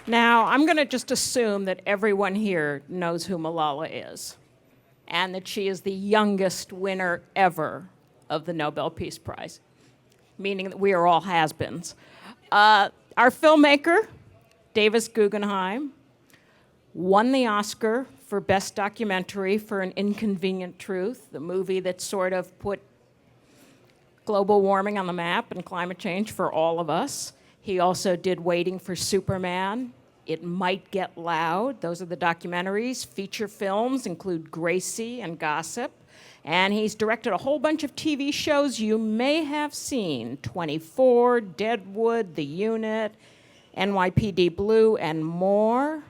Now, I'm going to just assume that everyone here knows who Malala is and that she is the youngest winner ever of the Nobel Peace Prize, meaning that we are all has-beens. Our filmmaker, Davis Guggenheim, won the Oscar for Best Documentary for An Inconvenient Truth, the movie that sort of put global warming on the map and climate change for all of us. He also did Waiting for Superman, It Might Get Loud. Those are the documentaries. Feature films include Gracie and Gossip. And he's directed a whole bunch of TV shows you may have seen: 24, Deadwood, The Unit, NYPD Blue, and more.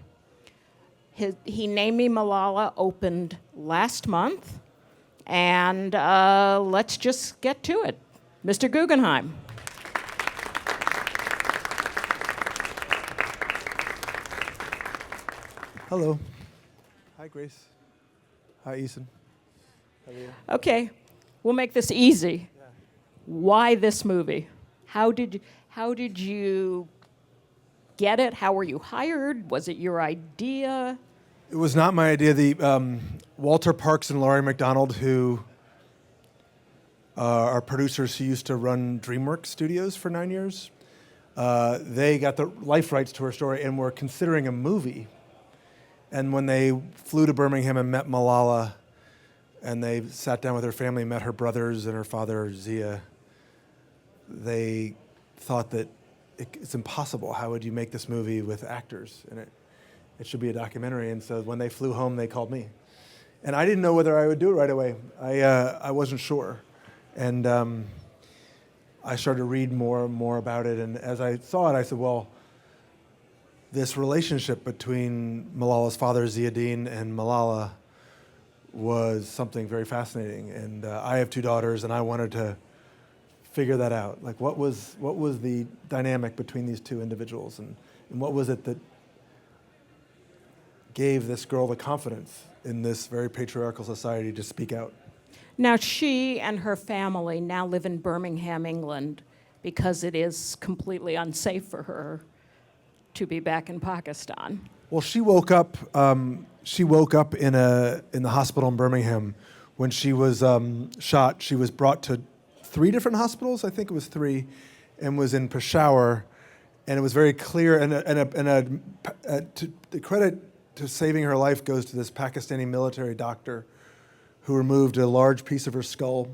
He Named Me Malala opened last month. And let's just get to it. Mr. Guggenheim. Hello. Hi, Grace. Hi, Eason. How are you? Okay, we'll make this easy. Yeah. Why this movie? How did you get it? How were you hired? Was it your idea? It was not my idea. The Walter Parks and Laurie McDonald, who are producers who used to run DreamWorks Studios for 9 years, they got the life rights to her story and were considering a movie. And when they flew to Birmingham and met Malala, and they sat down with her family, met her brothers and her father, Zia, they thought that it's impossible. How would you make this movie with actors? And it should be a documentary. And so when they flew home, they called me. And I didn't know whether I would do it right away. I wasn't sure. And I started to read more and more about it. And as I saw it, I said, well, this relationship between Malala's father, Ziauddin, and Malala was something very fascinating. And I have two daughters, and I wanted to figure that out. Like, what was the dynamic between these two individuals, and what was it that gave this girl the confidence in this very patriarchal society to speak out? Now, she and her family now live in Birmingham, England, because it is completely unsafe for her to be back in Pakistan. Well, she woke up. She woke up in the hospital in Birmingham when she was shot. She was brought to 3 different hospitals. I think it was 3, and was in Peshawar. And it was very clear. The credit to saving her life goes to this Pakistani military doctor who removed a large piece of her skull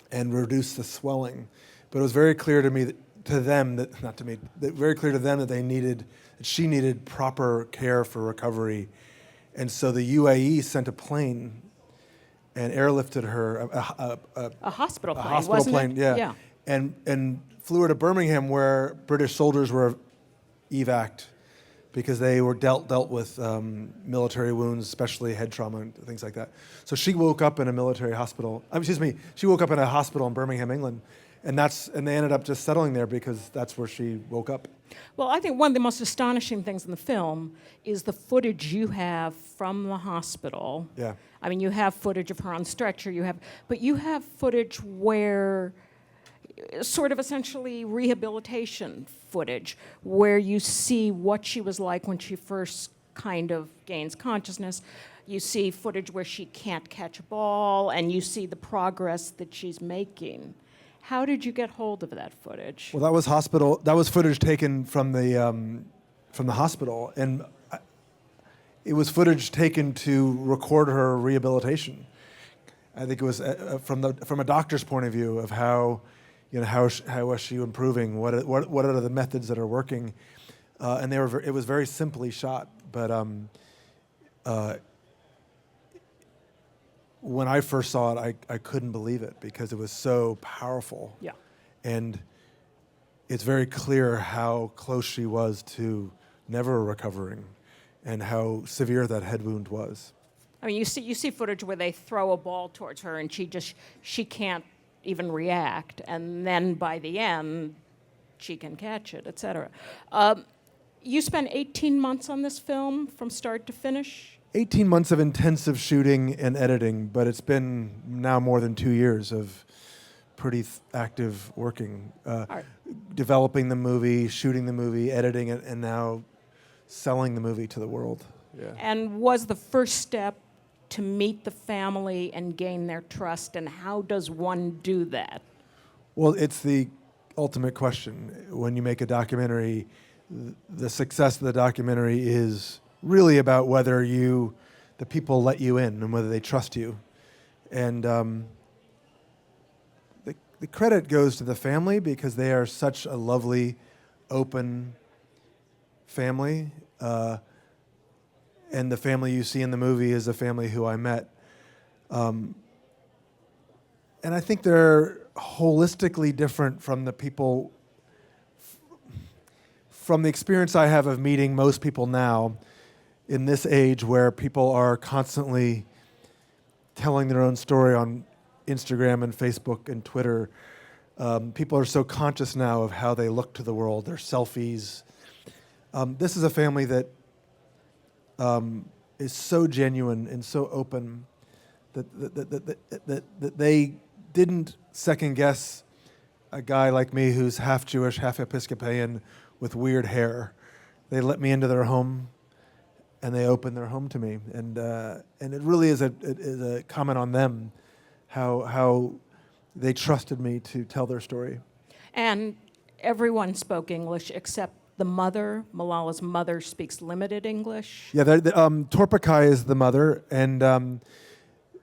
and reduced the swelling. But it was very clear to me very clear to them that she needed proper care for recovery. And so the UAE sent a plane and airlifted her, A hospital plane, a hospital wasn't plane, it? yeah. And flew her to Birmingham, where British soldiers were evac'd because they were dealt with military wounds, especially head trauma and things like that. So she woke up in a military hospital. She woke up in a hospital in Birmingham, England. And they ended up just settling there because that's where she woke up. Well, I think one of the most astonishing things in the film is the footage you have from the hospital. Yeah. I mean, you have footage of her on stretcher, but you have footage where, sort of essentially rehabilitation footage, where you see what she was like when she first kind of gains consciousness. You see footage where she can't catch a ball, and you see the progress that she's making. How did you get hold of that footage? Well, that was footage taken from the hospital, and it was footage taken to record her rehabilitation. I think it was from a doctor's point of view of how was she improving? What are the methods that are working? And it was very simply shot, but when I first saw it, I couldn't believe it because it was so powerful. Yeah. And it's very clear how close she was to never recovering and how severe that head wound was. I mean, you see footage where they throw a ball towards her and she can't even react, and then by the end, she can catch it, et cetera. You spent 18 months on this film from start to finish? 18 months of intensive shooting and editing, but it's been now more than 2 years of pretty active working, Right. developing the movie, shooting the movie, editing it, and now selling the movie to the world. Yeah. And was the first step to meet the family and gain their trust, and how does one do that? Well, it's the ultimate question. When you make a documentary, the success of the documentary is really about whether the people let you in and whether they trust you. And the credit goes to the family because they are such a lovely, open family. And the family you see in the movie is a family who I met. And I think they're holistically different from the people, from the experience I have of meeting most people now in this age where people are constantly telling their own story on Instagram and Facebook and Twitter. People are so conscious now of how they look to the world, their selfies. This is a family that is so genuine and so open that they didn't second guess a guy like me who's half Jewish, half Episcopalian with weird hair. They let me into their home, and they opened their home to me, and it really is a comment on them, how they trusted me to tell their story. And everyone spoke English except the mother. Malala's mother speaks limited English. Yeah, Torpakai is the mother, and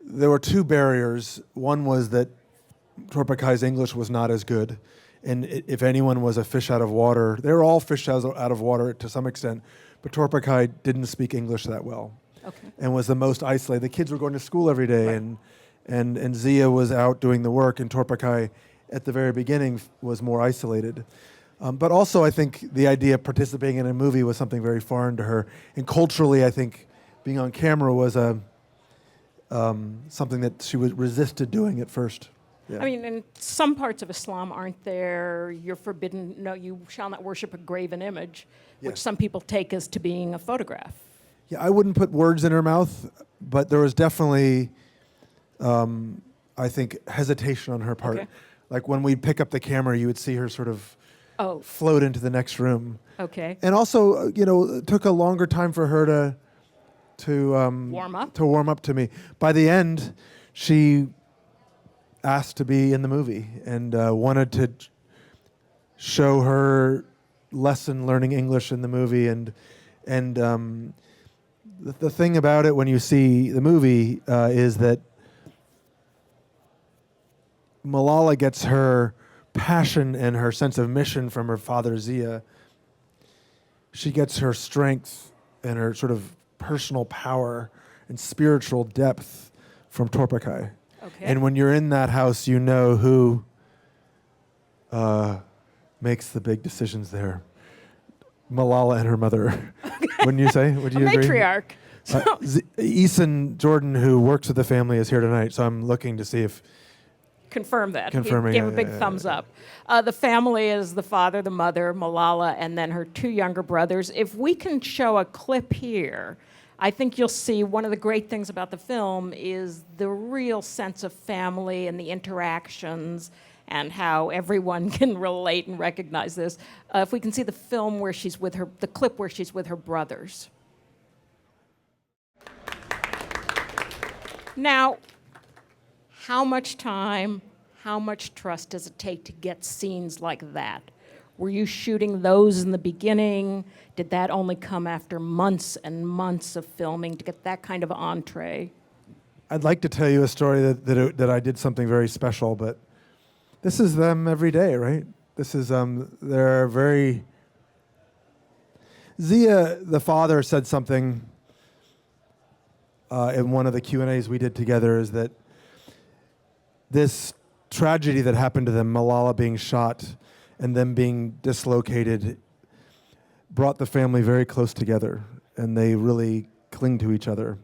there were two barriers. One was that Torpakai's English was not as good, and if anyone was a fish out of water, they were all fish out of water to some extent, but Torpakai didn't speak English that well, and was the most isolated. The kids were going to school every day, right. and Zia was out doing the work, and Torpakai at the very beginning was more isolated. But also, I think the idea of participating in a movie was something very foreign to her. And culturally, I think being on camera was something that she resisted doing at first. Yeah. I mean, in some parts of Islam, aren't there, you're forbidden, no, you shall not worship a graven image, which Yes. some people take as to being a photograph. Yeah, I wouldn't put words in her mouth, but there was definitely, I think, hesitation on her part. Okay. Like when we'd pick up the camera, you would see her sort of float into the next room. Okay. And also, it took a longer time for her to warm up to me. By the end, she asked to be in the movie and wanted to show her lesson learning English in the movie. And the thing about it when you see the movie is that Malala gets her passion and her sense of mission from her father, Zia. She gets her strength and her sort of personal power and spiritual depth from Torpakai. Okay. And when you're in that house, you know who makes the big decisions there. Malala and her mother. Wouldn't you say? Would you agree? Matriarch. Eason Jordan, who works with the family, is here tonight, so I'm looking to see if... Confirm that. Confirming, He gave a big thumbs up. The family is the father, the mother, Malala, and then her two younger brothers. If we can show a clip here, I think you'll see one of the great things about the film is the real sense of family and the interactions and how everyone can relate and recognize this. If we can see the film where she's with her, the clip where she's with her brothers. Now, how much time, how much trust does it take to get scenes like that? Were you shooting those in the beginning? Did that only come after months and months of filming to get that kind of entree? I'd like to tell you a story that I did something very special, but this is them every day, right? This is, they're very... Zia, the father, said something in one of the Q&As we did together, is that this tragedy that happened to them, Malala being shot and them being dislocated, brought the family very close together, and they really cling to each other.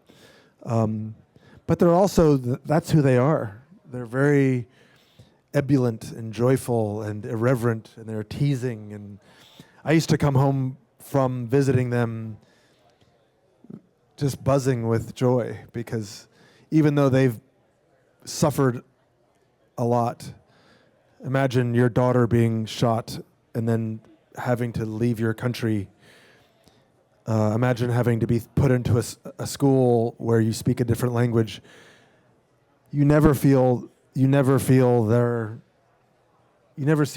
But they're also, that's who they are. They're very ebullient and joyful and irreverent, and they're teasing. And I used to come home from visiting them just buzzing with joy, because even though they've suffered a lot. Imagine your daughter being shot and then having to leave your country Imagine having to be put into a school where you speak a different language. You never see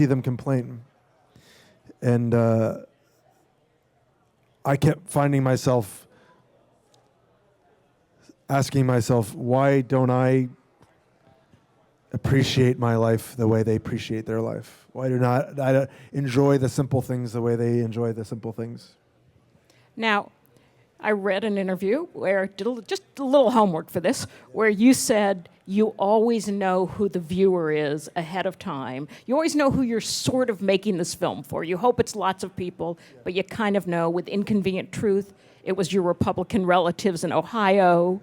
them complain. And I kept finding myself asking myself, why don't I appreciate my life the way they appreciate their life? Why do not I enjoy the simple things the way they enjoy the simple things? Now, I read an interview where, just a little homework for this, where you said you always know who the viewer is ahead of time. You always know who you're sort of making this film for. You hope it's lots of people, but you kind of know. With Inconvenient Truth, it was your Republican relatives in Ohio.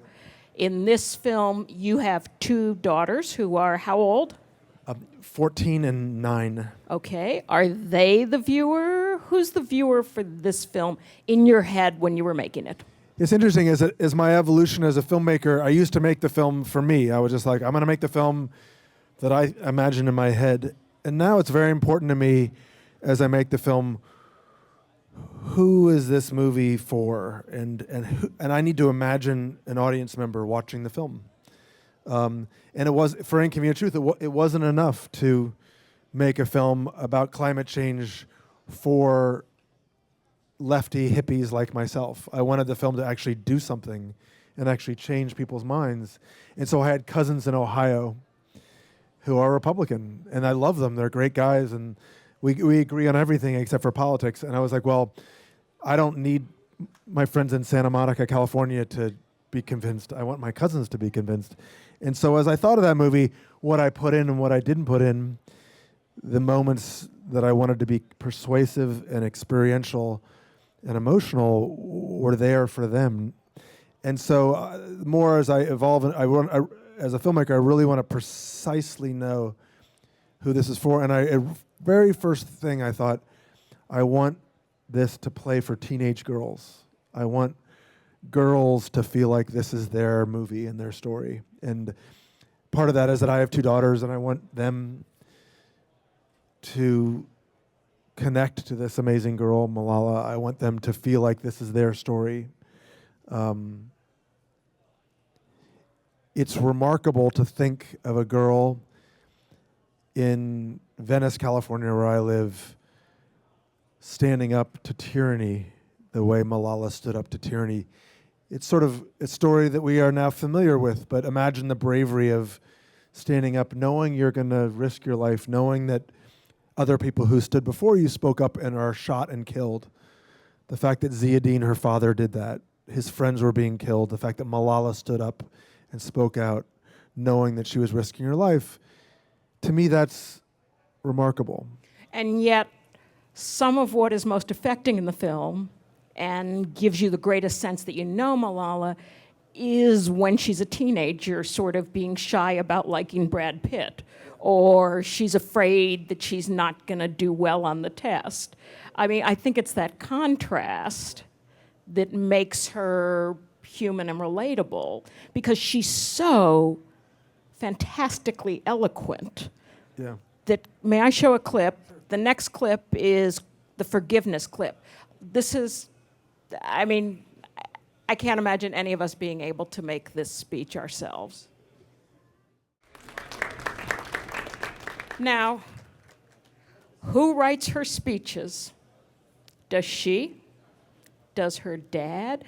In this film, you have 2 daughters who are how old? 14 and 9. Okay. Are they the viewer? Who's the viewer for this film in your head when you were making it? It's interesting, as my evolution as a filmmaker, I used to make the film for me. I was just like, I'm going to make the film that I imagine in my head. And now it's very important to me as I make the film, who is this movie for? And I need to imagine an audience member watching the film. And it was, for Inconvenient Truth, it wasn't enough to make a film about climate change for lefty hippies like myself. I wanted the film to actually do something and actually change people's minds. And so I had cousins in Ohio who are Republican, and I love them. They're great guys, and we agree on everything except for politics. And I was like, well, I don't need my friends in Santa Monica, California to be convinced. I want my cousins to be convinced. And so as I thought of that movie, what I put in and what I didn't put in, the moments that I wanted to be persuasive and experiential and emotional were there for them. And so more as I evolve, as a filmmaker, I really want to precisely know who this is for. And very first thing I thought, I want this to play for teenage girls. I want girls to feel like this is their movie and their story. And part of that is that I have 2 daughters, and I want them to connect to this amazing girl, Malala. I want them to feel like this is their story. It's remarkable to think of a girl in Venice, California, where I live, standing up to tyranny the way Malala stood up to tyranny. It's sort of a story that we are now familiar with, but imagine the bravery of standing up, knowing you're going to risk your life, knowing that other people who stood before you spoke up and are shot and killed. The fact that Ziauddin, her father, did that, his friends were being killed, the fact that Malala stood up and spoke out, knowing that she was risking her life, to me that's remarkable. And yet, some of what is most affecting in the film and gives you the greatest sense that you know Malala is when she's a teenager, sort of being shy about liking Brad Pitt, or she's afraid that she's not going to do well on the test. I mean, I think it's that contrast that makes her human and relatable, because she's so fantastically eloquent. Yeah. May I show a clip? The next clip is the forgiveness clip. This is, I mean, I can't imagine any of us being able to make this speech ourselves. Now, who writes her speeches? Does she? Does her dad?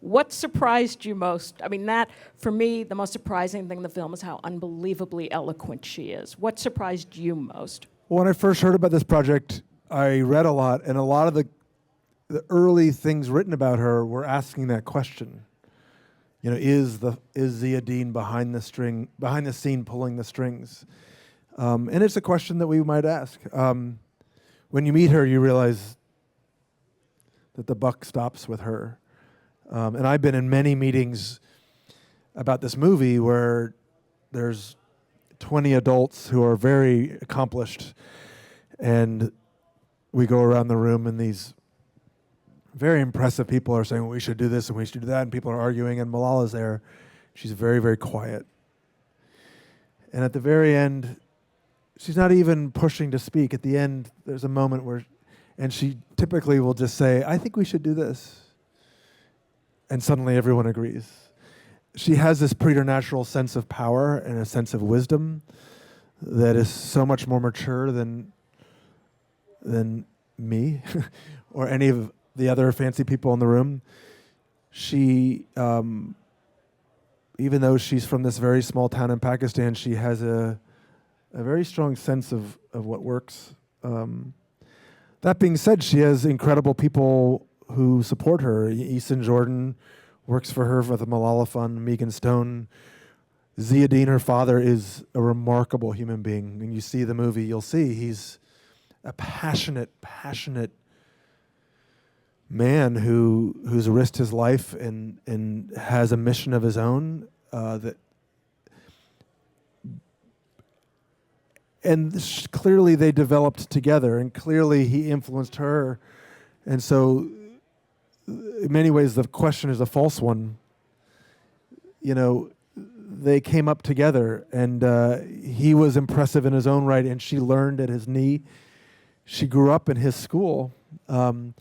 What surprised you most? I mean, that, for me, the most surprising thing in the film is how unbelievably eloquent she is. What surprised you most? Well, when I first heard about this project, I read a lot, and a lot of the early things written about her were asking that question. You know, is Ziauddin behind the scene pulling the strings? And it's a question that we might ask. When you meet her, you realize that the buck stops with her. And I've been in many meetings about this movie where there's 20 adults who are very accomplished, and we go around the room and these very impressive people are saying, well, we should do this and we should do that, and people are arguing, and Malala's there. She's very, very quiet. And at the very end, she's not even pushing to speak. At the end, there's a moment where, And she typically will just say, I think we should do this. And suddenly everyone agrees. She has this preternatural sense of power and a sense of wisdom that is so much more mature than me or any of the other fancy people in the room. She, even though she's from this very small town in Pakistan, she has a very strong sense of what works. That being said, she has incredible people who support her. Easton Jordan works for her for the Malala Fund. Megan Stone. Ziauddin, her father, is a remarkable human being. When you see the movie, you'll see he's a passionate man who's risked his life and has a mission of his own clearly they developed together, and clearly he influenced her, and so in many ways the question is a false one. They came up together, and he was impressive in his own right, and she learned at his knee. She grew up in his school. But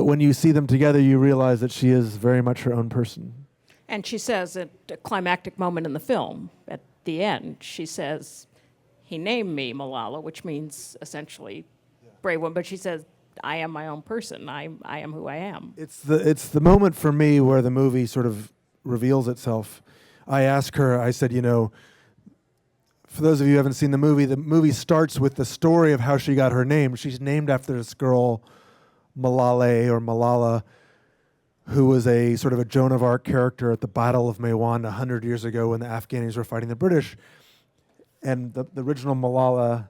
when you see them together, you realize that she is very much her own person. And she says at a climactic moment in the film, at the end, she says, he named me Malala, which means essentially brave woman, but she says, I am my own person. I am who I am. It's the moment for me where the movie sort of reveals itself. I asked her, I said, for those of you who haven't seen the movie starts with the story of how she got her name. She's named after this girl, Malala, who was a sort of a Joan of Arc character at the Battle of Maiwand 100 years ago when the Afghanis were fighting the British. And the original Malala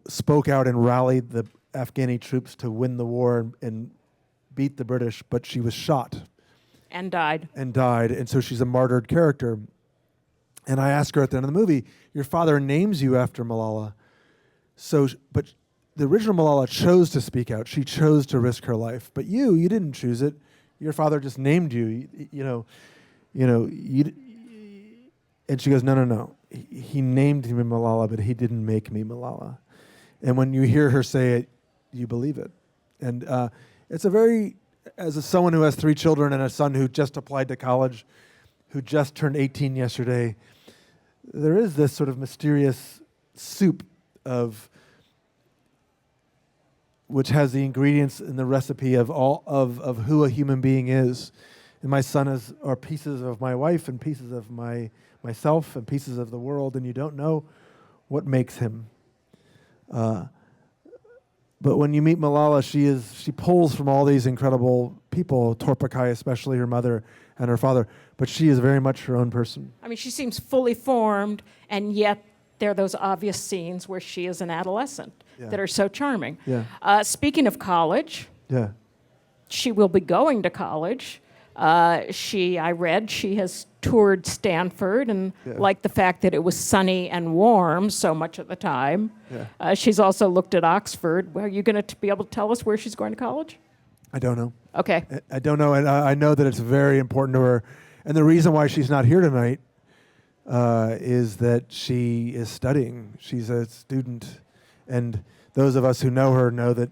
spoke out and rallied the Afghani troops to win the war and beat the British, but she was shot. And died. And so she's a martyred character. And I asked her at the end of the movie, your father names you after Malala. But the original Malala chose to speak out. She chose to risk her life. But you didn't choose it. Your father just named you. And she goes, no. He named me Malala, but he didn't make me Malala. And when you hear her say it, you believe it. And it's as someone who has 3 children and a son who just applied to college, who just turned 18 yesterday, there is this sort of mysterious soup which has the ingredients in the recipe of who a human being is. And my son are pieces of my wife and pieces of myself and pieces of the world, and you don't know what makes him. But when you meet Malala, she pulls from all these incredible people, Torpakai especially, her mother and her father, but she is very much her own person. I mean, she seems fully formed, and yet there are those obvious scenes where she is an adolescent that are so charming. Yeah. Speaking of college, Yeah. she will be going to college. I read she has toured Stanford and liked the fact that it was sunny and warm so much of the time. Yeah. She's also looked at Oxford. Are you going to be able to tell us where she's going to college? I don't know. Okay. I don't know, and I know that it's very important to her. And the reason why she's not here tonight is that she is studying. She's a student. And those of us who know her know that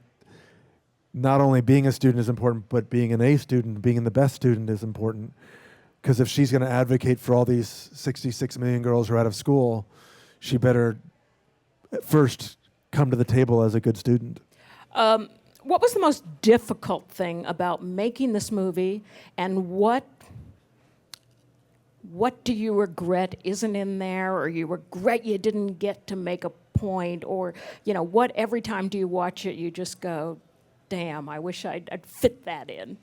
not only being a student is important, but being an A student, being the best student is important. Because if she's going to advocate for all these 66 million girls who are out of school, she better first come to the table as a good student. What was the most difficult thing about making this movie, and what do you regret isn't in there, or you regret you didn't get to make a point, or what every time do you watch it you just go, damn, I wish I'd fit that in?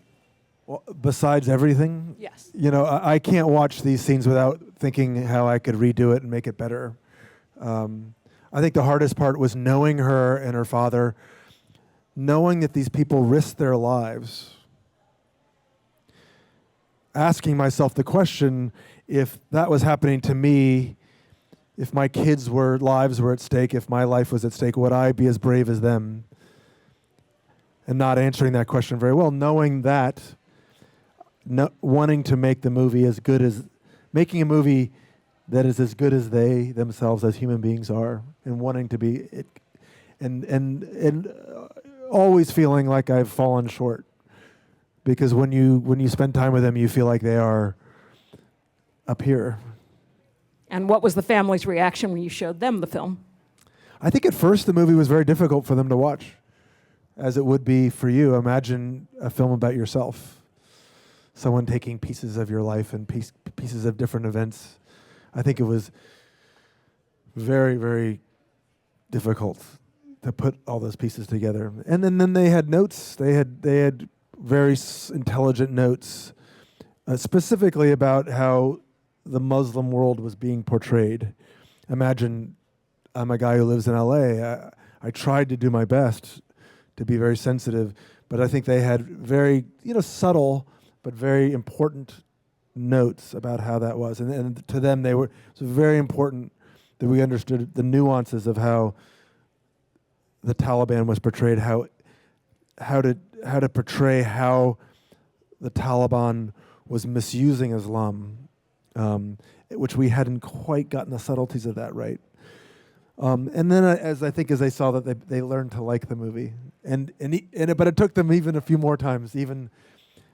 Well, besides everything, Yes. I can't watch these scenes without thinking how I could redo it and make it better. I think the hardest part was knowing her and her father, knowing that these people risked their lives, asking myself the question, if that was happening to me, if my kids' lives were at stake, if my life was at stake, would I be as brave as them? And not answering that question very well, knowing that, wanting to make the movie as good as, making a movie that is as good as they themselves as human beings are, and wanting to be it, and always feeling like I've fallen short, because when you spend time with them, you feel like they are up here. And what was the family's reaction when you showed them the film? I think at first the movie was very difficult for them to watch, as it would be for you. Imagine a film about yourself, someone taking pieces of your life and pieces of different events. I think it was very, very difficult to put all those pieces together. And then they had notes. They had very intelligent notes, specifically about how the Muslim world was being portrayed. Imagine, I'm a guy who lives in LA. I tried to do my best to be very sensitive, but I think they had very, subtle but very important notes about how that was. And to them, it was very important that we understood the nuances of how the Taliban was portrayed, how to portray how the Taliban was misusing Islam, which we hadn't quite gotten the subtleties of that right. And then as they saw that, they learned to like the movie, but it took them even a few more times. Even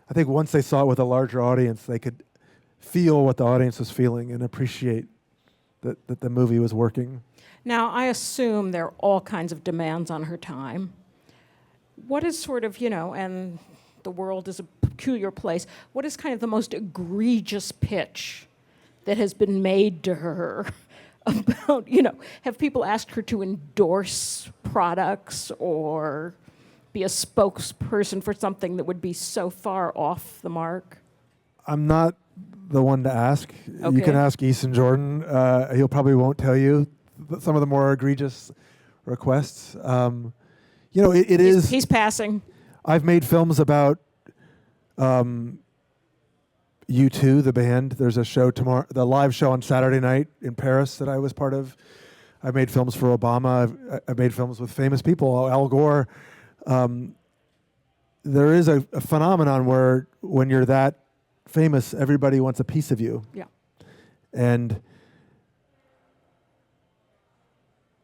I think once they saw it with a larger audience, they could feel what the audience was feeling and appreciate that the movie was working. Now, I assume there are all kinds of demands on her time. What is sort of, and the world is a peculiar place, what is kind of the most egregious pitch that has been made to her about, have people asked her to endorse products or be a spokesperson for something that would be so far off the mark? I'm not the one to ask. Okay. You can ask Easton Jordan. He'll probably won't tell you some of the more egregious requests. He's passing. I've made films about U2, the band. There's a show tomorrow, the live show on Saturday night in Paris that I was part of. I've made films for Obama. I've made films with famous people, Al Gore. There is a phenomenon where when you're that famous, everybody wants a piece of you. Yeah. And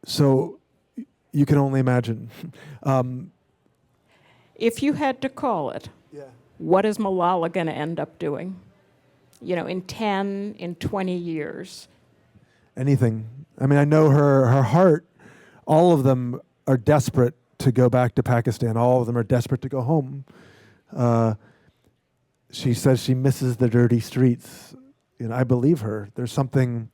so you can only imagine. If you had to call it, what is Malala going to end up doing? In 10, in 20 years? Anything. I mean, I know her heart, all of them are desperate to go back to Pakistan. All of them are desperate to go home. She says she misses the dirty streets. I believe her. There's something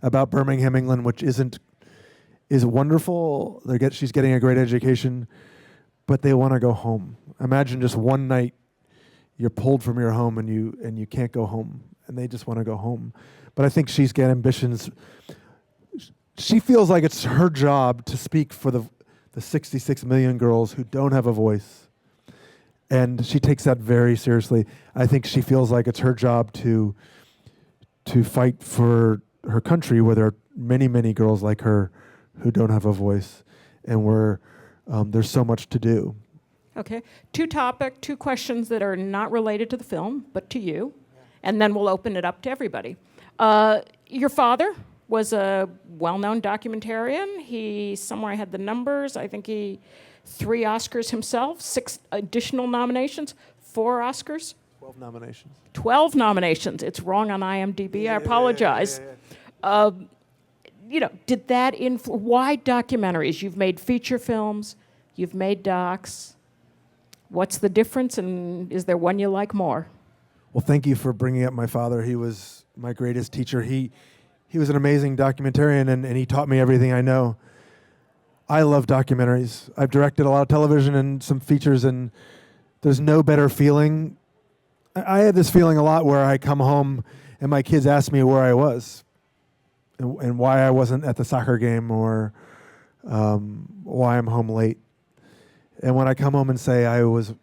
about Birmingham, England, which is wonderful. She's getting a great education, but they want to go home. Imagine just one night you're pulled from your home and you can't go home, and they just want to go home. But I think she's got ambitions. She feels like it's her job to speak for the 66 million girls who don't have a voice, and she takes that very seriously. I think she feels like it's her job to fight for her country, where there are many, many girls like her who don't have a voice, and where there's so much to do. Okay. Two questions that are not related to the film, but to you, and then we'll open it up to everybody. Your father was a well-known documentarian. He, somewhere I had the numbers, I think 3 Oscars himself, 6 additional nominations, 4 Oscars? 12 nominations. 12 nominations. It's wrong on IMDb. I apologize. Did that why documentaries? You've made feature films, you've made docs. What's the difference, and is there one you like more? Well, thank you for bringing up my father. He was my greatest teacher. He was an amazing documentarian, and he taught me everything I know. I love documentaries. I've directed a lot of television and some features, and there's no better feeling. I had this feeling a lot where I come home and my kids ask me where I was and why I wasn't at the soccer game, or why I'm home late. And when I come home and say I was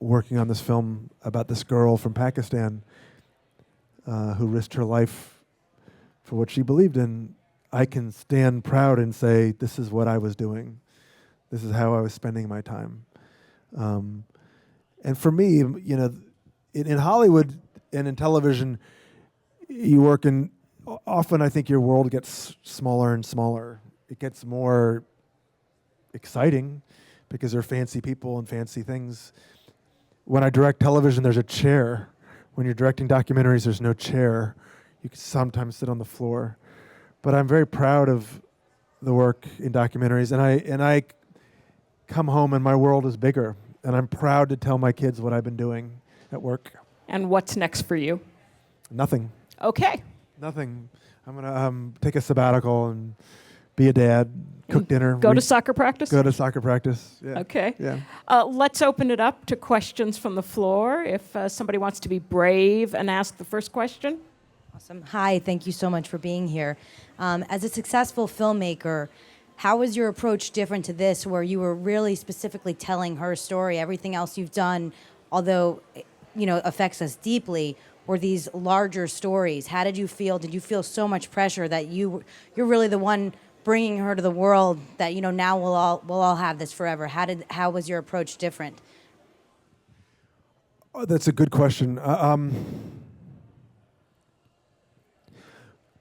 working on this film about this girl from Pakistan who risked her life for what she believed in, I can stand proud and say, this is what I was doing. This is how I was spending my time. And for me, in Hollywood and in television, you work in often I think your world gets smaller and smaller. It gets more exciting because they're fancy people and fancy things. When I direct television, there's a chair. When you're directing documentaries, there's no chair. You can sometimes sit on the floor. But I'm very proud of the work in documentaries, and I come home and my world is bigger, and I'm proud to tell my kids what I've been doing at work. And what's next for you? Nothing. Okay. Nothing. I'm gonna take a sabbatical and be a dad, cook dinner, Go to soccer practice? go to soccer practice. Yeah. Okay. Yeah. Let's open it up to questions from the floor. If somebody wants to be brave and ask the first question. Awesome. Hi, thank you so much for being here. As a successful filmmaker, how was your approach different to this, where you were really specifically telling her story? Everything else you've done, although affects us deeply, were these larger stories. How did you feel? Did you feel so much pressure that you're really the one bringing her to the world, that now we'll all have this forever? How was your approach different? Oh, that's a good question.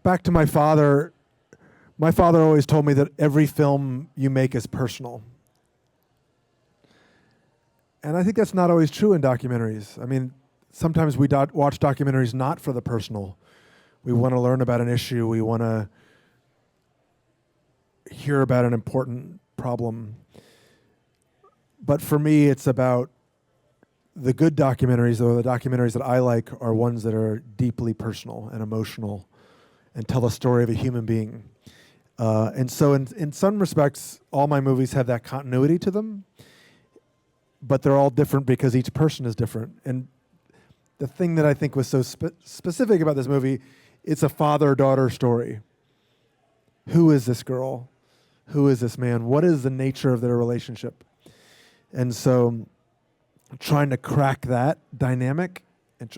Back to my father. My father always told me that every film you make is personal. And I think that's not always true in documentaries. I mean, sometimes we watch documentaries not for the personal. We want to learn about an issue. We want to hear about an important problem. But for me, it's about the good documentaries, or the documentaries that I like, are ones that are deeply personal and emotional and tell the story of a human being. And so in some respects, all my movies have that continuity to them, but they're all different because each person is different. And the thing that I think was so specific about this movie, it's a father-daughter story. Who is this girl? Who is this man? What is the nature of their relationship? And so trying to crack that dynamic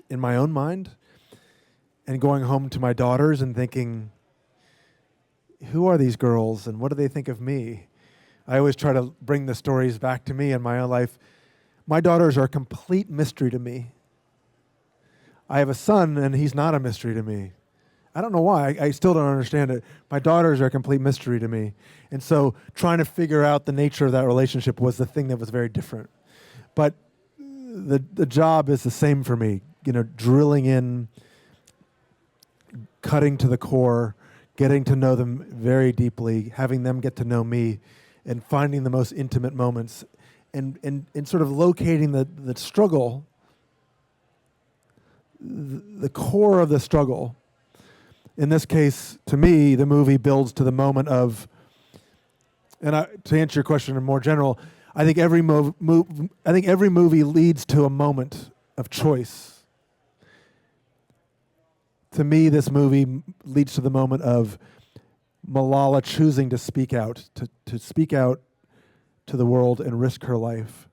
in my own mind, and going home to my daughters and thinking, who are these girls and what do they think of me? I always try to bring the stories back to me in my own life. My daughters are a complete mystery to me. I have a son and he's not a mystery to me. I don't know why. I still don't understand it. My daughters are a complete mystery to me. And so trying to figure out the nature of that relationship was the thing that was very different. But the job is the same for me, drilling in, cutting to the core, getting to know them very deeply, having them get to know me, and finding the most intimate moments, and sort of locating the struggle, the core of the struggle. In this case, to me, the movie builds to the moment of, and to answer your question in more general, I think every movie leads to a moment of choice. To me, this movie leads to the moment of Malala choosing to speak out, to speak out to the world and risk her life.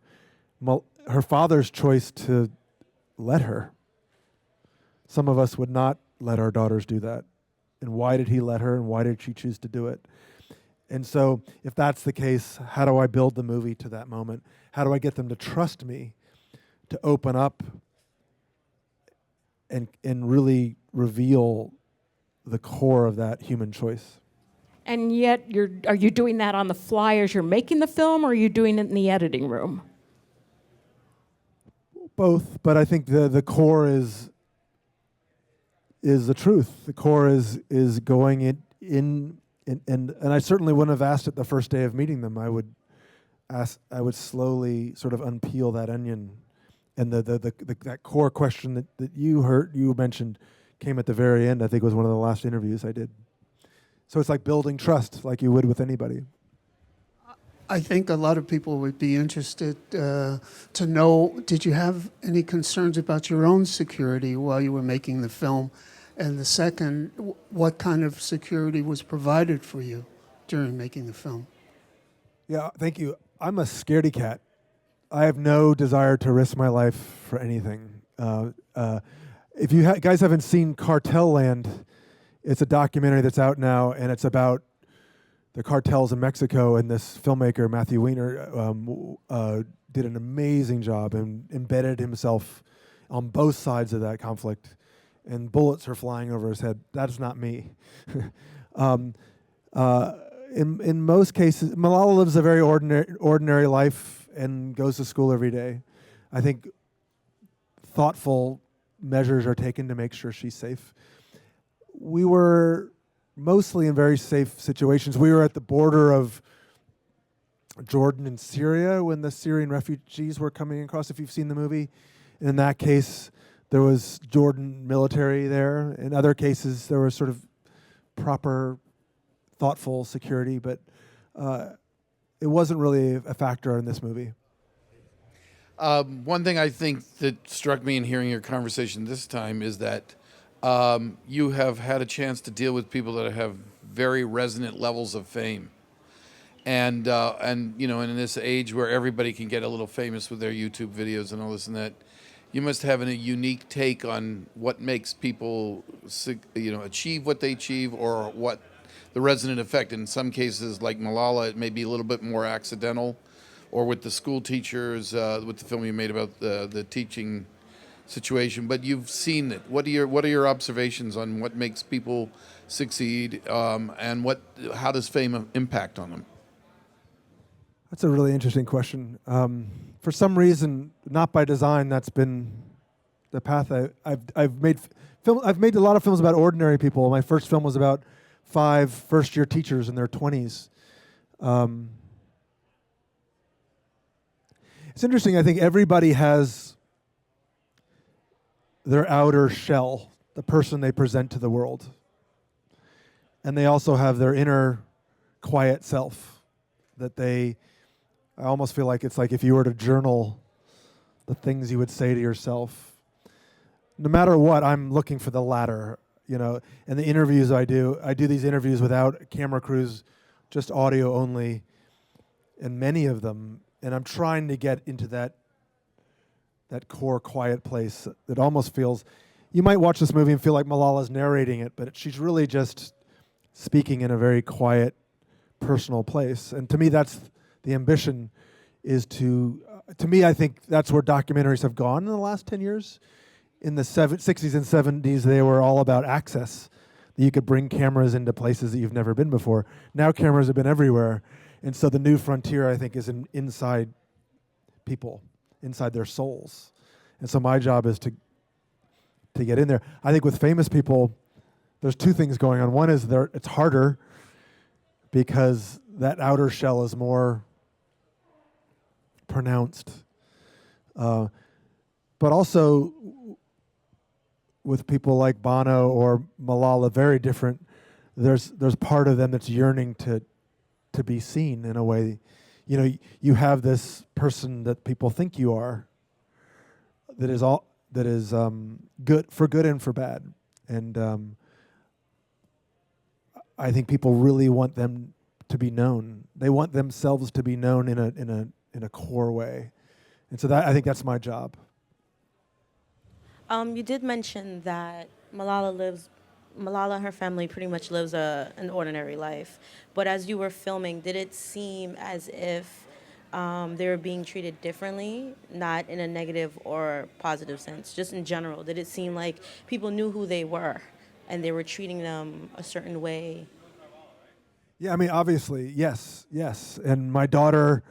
Her father's choice to let her. Some of us would not let our daughters do that. And why did he let her, and why did she choose to do it? And so if that's the case, how do I build the movie to that moment? How do I get them to trust me, to open up and really reveal the core of that human choice? And yet, are you doing that on the fly as you're making the film, or are you doing it in the editing room? Both, but I think the core is the truth. The core is going in and I certainly wouldn't have asked it the first day of meeting them. I would slowly sort of unpeel that onion, and that core question that you mentioned came at the very end. I think it was one of the last interviews I did. So it's like building trust, like you would with anybody. I think a lot of people would be interested to know, did you have any concerns about your own security while you were making the film? And the second, what kind of security was provided for you during making the film? Yeah, thank you. I'm a scaredy cat. I have no desire to risk my life for anything. If you guys haven't seen Cartel Land, it's a documentary that's out now, and it's about the cartels in Mexico, and this filmmaker, Matthew Weiner, did an amazing job and embedded himself on both sides of that conflict. and bullets are flying over his head. That's not me. um, in most cases, Malala lives a very ordinary life and goes to school every day. I think thoughtful measures are taken to make sure she's safe. We were mostly in very safe situations. We were at the border of Jordan and Syria when the Syrian refugees were coming across, if you've seen the movie. In that case, there was Jordan military there. In other cases, there was sort of proper, thoughtful security, but it wasn't really a factor in this movie. One thing I think that struck me in hearing your conversation this time is that you have had a chance to deal with people that have very resonant levels of fame. And you know, in this age where everybody can get a little famous with their YouTube videos and all this and that, you must have a unique take on what makes people, you know, achieve what they achieve, or what the resonant effect. In some cases, like Malala, it may be a little bit more accidental, or with the school teachers, with the film you made about the teaching situation. But you've seen it. What are your observations on what makes people succeed, and how does fame impact on them? That's a really interesting question. For some reason, not by design, that's been the path I've made. I've made a lot of films about ordinary people. My first film was about 5 first-year teachers in their 20s. It's interesting. I think everybody has their outer shell, the person they present to the world, and they also have their inner quiet self that they. I almost feel like it's like if you were to journal the things you would say to yourself. No matter what, I'm looking for the latter, you know. And the interviews I do these interviews without camera crews, just audio only, and many of them. And I'm trying to get into that core quiet place that almost feels, you might watch this movie and feel like Malala's narrating it, but she's really just speaking in a very quiet, personal place. And to me, that's the ambition, is to me, I think that's where documentaries have gone in the last 10 years. In the 60s and 70s, they were all about access. You could bring cameras into places that you've never been before. Now cameras have been everywhere. And so the new frontier, I think, is inside people, inside their souls. And so my job is to get in there. I think with famous people, there's 2 things going on. One is it's harder because that outer shell is more pronounced. But also with people like Bono or Malala, very different. There's part of them that's yearning to be seen in a way. You know, you have this person that people think you are, that is good for good and for bad. And I think people really want them to be known. They want themselves to be known in a core way. And so I think that's my job. You did mention that Malala and her family pretty much lives an ordinary life. But as you were filming, did it seem as if they were being treated differently, not in a negative or positive sense, just in general? Did it seem like people knew who they were and they were treating them a certain way? Yeah, I mean, obviously, yes. And my daughter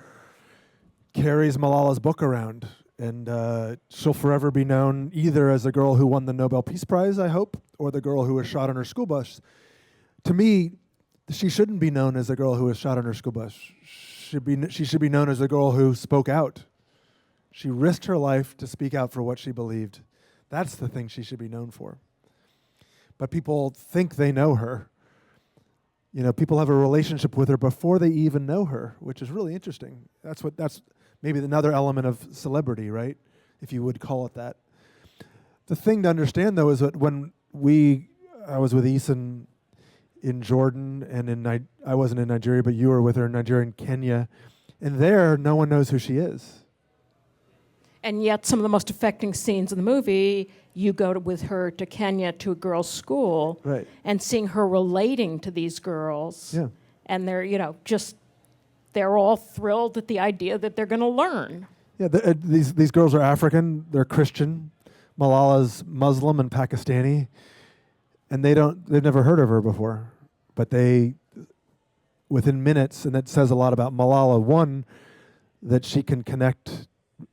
carries Malala's book around, and she'll forever be known either as the girl who won the Nobel Peace Prize, I hope, or the girl who was shot on her school bus. To me, she shouldn't be known as the girl who was shot on her school bus. She should be known as the girl who spoke out. She risked her life to speak out for what she believed. That's the thing she should be known for. But people think they know her. You know, people have a relationship with her before they even know her, which is really interesting. That's maybe another element of celebrity, right? If you would call it that. The thing to understand, though, is that when I was with Eason in Jordan, and I wasn't in Nigeria, but you were with her in Nigeria and Kenya, and there, no one knows who she is. And yet some of the most affecting scenes in the movie, you go with her to Kenya to a girls' school, Right. and seeing her relating to these girls. Yeah. And they're, they're all thrilled at the idea that they're going to learn. Yeah, these girls are African, they're Christian, Malala's Muslim and Pakistani, and they've never heard of her before, but within minutes, and that says a lot about Malala. One, that she can connect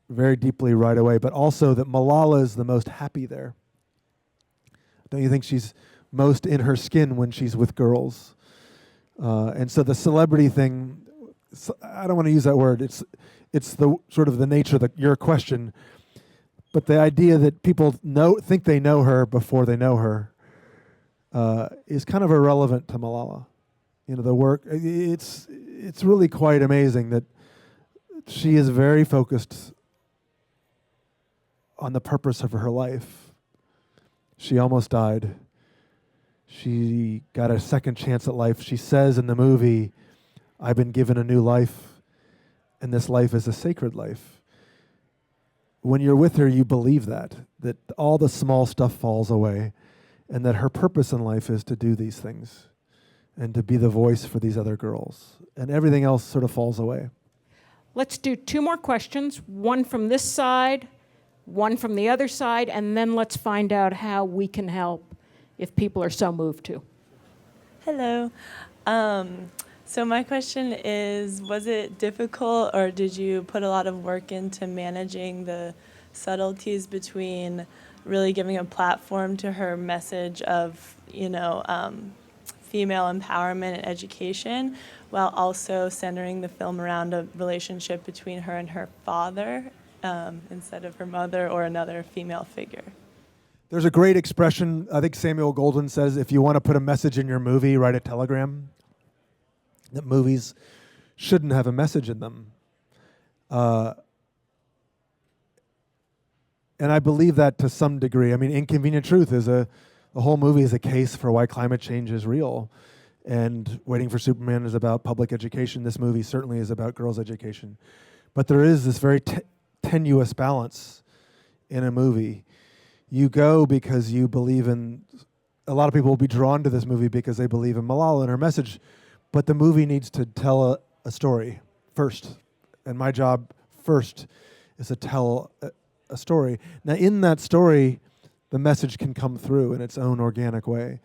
very deeply right away, but also that Malala is the most happy there. Don't you think she's most in her skin when she's with girls? And so the celebrity thing, I don't want to use that word. It's the sort of the nature of your question, but the idea that people think they know her before they know her is kind of irrelevant to Malala. You know, the work, it's really quite amazing that she is very focused on the purpose of her life. She almost died. She got a second chance at life. She says in the movie, I've been given a new life, and this life is a sacred life. When you're with her, you believe that all the small stuff falls away, and that her purpose in life is to do these things and to be the voice for these other girls. And everything else sort of falls away. Let's do 2 more questions, one from this side, one from the other side, and then let's find out how we can help if people are so moved to. Hello. So my question is, was it difficult, or did you put a lot of work into managing the subtleties between really giving a platform to her message of, female empowerment and education, while also centering the film around a relationship between her and her father instead of her mother or another female figure? There's a great expression, I think Samuel Goldwyn says, if you want to put a message in your movie, write a telegram. That movies shouldn't have a message in them. And I believe that to some degree. I mean, Inconvenient Truth the whole movie is a case for why climate change is real. And Waiting for Superman is about public education. This movie certainly is about girls' education. But there is this very tenuous balance in a movie. You go because you believe in, a lot of people will be drawn to this movie because they believe in Malala and her message, but the movie needs to tell a story first. And my job first is to tell a story. Now in that story, the message can come through in its own organic way,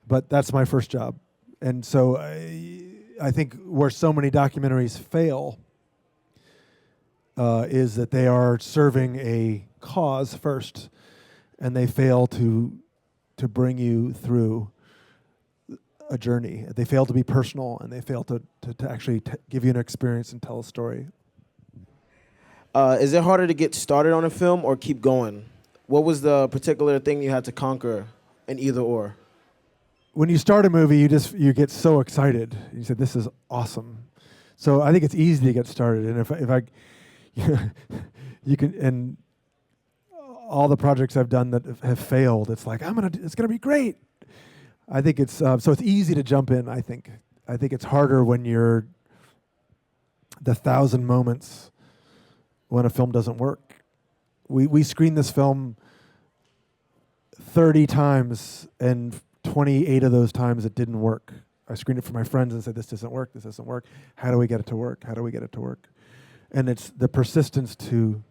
but that's my first job. And so I think where so many documentaries fail is that they are serving a cause first, and they fail to bring you through a journey. They fail to be personal, and they fail to actually give you an experience and tell a story. Is it harder to get started on a film or keep going? What was the particular thing you had to conquer in either or? When you start a movie, you get so excited. You said, "This is awesome." So I think it's easy to get started, and if I you can, and all the projects I've done that have failed, it's like it's gonna be great. I think it's so it's easy to jump in. I think it's harder when you're the 1,000 moments when a film doesn't work. We screened this film 30 times, and 28 of those times it didn't work. I screened it for my friends and said, "This doesn't work. This doesn't work. How do we get it to work? How do we get it to work?" And it's the persistence to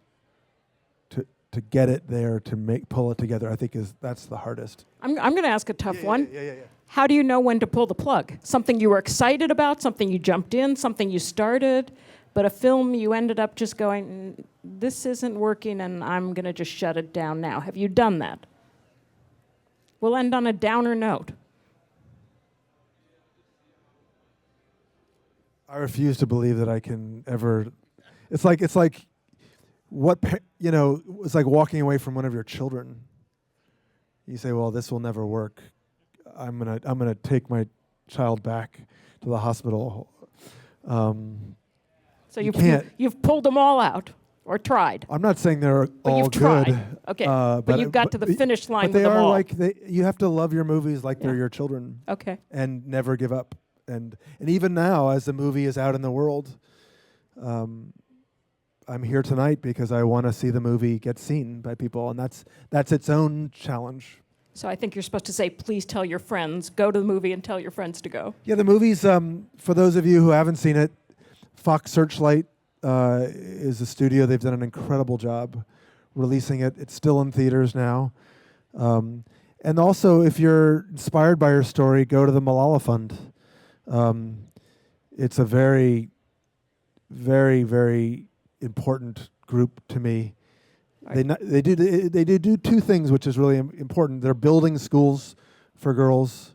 get it there, to pull it together, I think that's the hardest. I'm going to ask a tough one. Yeah. How do you know when to pull the plug? Something you were excited about, something you jumped in, something you started, but a film you ended up just going, this isn't working and I'm going to just shut it down now. Have you done that? We'll end on a downer note. I refuse to believe that I can ever. It's like it's like walking away from one of your children. You say, "Well, this will never work. I'm gonna take my child back to the hospital." So You can't. you've pulled them all out or tried. I'm not saying they're But all you've good. tried. Okay. But you've got to the finish line But they with them are all. you have to love your movies like they're Yeah. your children. Okay. And never give up. And even now, as the movie is out in the world, I'm here tonight because I want to see the movie get seen by people, and that's its own challenge. So I think you're supposed to say, please tell your friends, go to the movie and tell your friends to go. Yeah, the movie's, for those of you who haven't seen it, Fox Searchlight is a studio. They've done an incredible job releasing it. It's still in theaters now. And also, if you're inspired by her story, go to the Malala Fund. It's a very, very, very important group to me. They do two things, which is really important. They're building schools for girls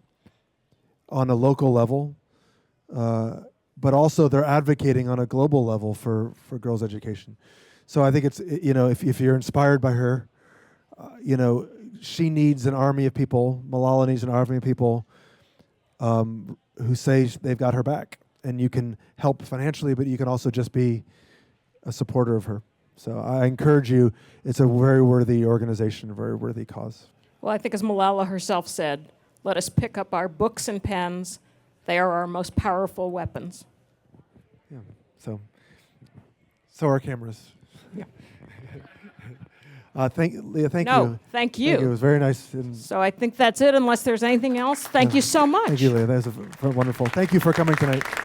on a local level, but also they're advocating on a global level for girls' education. So I think it's, if you're inspired by her, she needs an army of people. Malala needs an army of people who say they've got her back, and you can help financially, but you can also just be a supporter of her. So I encourage you. It's a very worthy organization, a very worthy cause. Well, I think as Malala herself said, let us pick up our books and pens. They are our most powerful weapons. Yeah. So are cameras. Yeah. Leah, thank No, you. thank you. Thank you. It was very nice. And So I think that's it, unless there's anything else. Thank you so much. thank you, Leah. That was wonderful. Thank you for coming tonight.